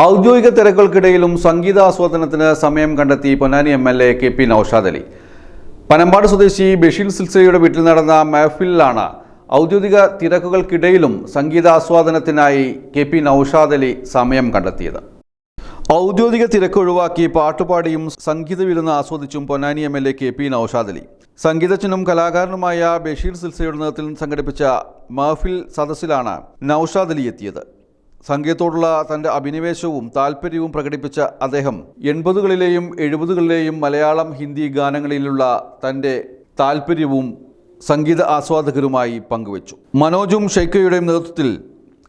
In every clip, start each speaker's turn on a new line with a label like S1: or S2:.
S1: ഔദ്യോഗിക തിരക്കുകൾക്കിടയിലും സംഗീതാസ്വാദനത്തിന് സമയം കണ്ടെത്തി പൊന്നാനി MLA KP നൌഷാദ് അലി. പനമ്പാട് സ്വദേശി ബഷീർ സിൽസിലയുടെ വീട്ടിൽ നടന്ന മഹഫിലിലാണ് ഔദ്യോഗിക തിരക്കുകൾക്കിടയിലും സംഗീതാസ്വാദനത്തിനായി KP നൌഷാദ് അലി സമയം കണ്ടെത്തിയത്. ഔദ്യോഗിക തിരക്ക് ഒഴിവാക്കി പാട്ടുപാടിയും സംഗീത വിരുന്ന് ആസ്വദിച്ചും പൊന്നാനി MLA KP നൌഷാദ് അലി സംഗീതജ്ഞനും കലാകാരനുമായ ബഷീർ സിൽസിലയുടെ നേതൃത്വത്തിൽ സംഘടിപ്പിച്ച മഹഫിൽ സദസ്സിലാണ് നൌഷാദ് അലി എത്തിയത്. സംഗീതത്തോടുള്ള തൻ്റെ അഭിനിവേശവും താല്പര്യവും പ്രകടിപ്പിച്ച അദ്ദേഹം 80കളിലെയും 70കളിലെയും മലയാളം ഹിന്ദി ഗാനങ്ങളിലുള്ള തൻ്റെ താല്പര്യവും സംഗീത ആസ്വാദകരുമായി പങ്കുവച്ചു. മനോജും ഷെയ്ഖയുടെയും നേതൃത്വത്തിൽ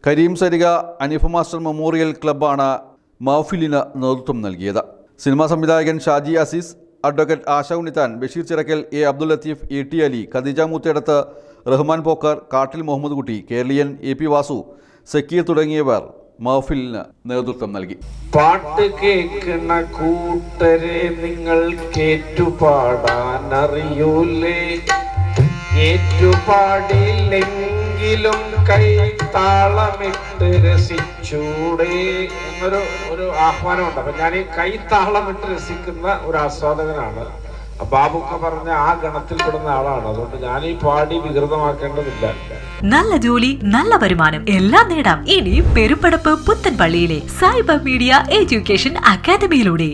S1: കരീം സരിക അനിഫ മാസ്റ്റർ മെമ്മോറിയൽ ക്ലബ്ബാണ് മഹഫിലിന് നേതൃത്വം നൽകിയത്. സിനിമാ സംവിധായകൻ ഷാജി അസീസ്, അഡ്വക്കേറ്റ് ആശ ഉണ്ണിത്താൻ, ബഷീർ ചിറക്കൽ, Aബ്ദുൽ ലത്തീഫ്, ET അലി, ഖദീജ മൂത്തേടത്ത്, റഹ്മാൻ പോക്കർ, കാട്ടിൽ മുഹമ്മദ് കുട്ടി, കേരളീയൻ AP വാസു, സക്കീർ തുടങ്ങിയവർ മഹഫിലിന് നേതൃത്വം നൽകി.
S2: പാട്ട് കേൾക്കണ കൂട്ടരെ നിങ്ങൾ കേറ്റുപാടാൻ അറിയൂലേ, ഏറ്റുപാടില്ലെങ്കിലും കൈ താളമിട്ട് രസിച്ചൂടെ എന്നൊരു ആഹ്വാനമുണ്ട്. അപ്പൊ ഞാൻ ഈ കൈ താളമിട്ട് രസിക്കുന്ന ഒരു ആസ്വാദകനാണ്. ബാബുക്ക പറഞ്ഞ ആ ഗണത്തിൽപ്പെടുന്ന ആളാണ്. അതുകൊണ്ട് ഞാൻ ഈ പാടി വികൃതമാക്കേണ്ടതില്ല.
S3: നല്ല ജോലി, നല്ല വരുമാനം എല്ലാം നേടാം ഇനി പെരുമ്പടപ്പ് പുത്തൻപള്ളിയിലെ സായിബ മീഡിയ എഡ്യൂക്കേഷൻ അക്കാദമിയിലൂടെ.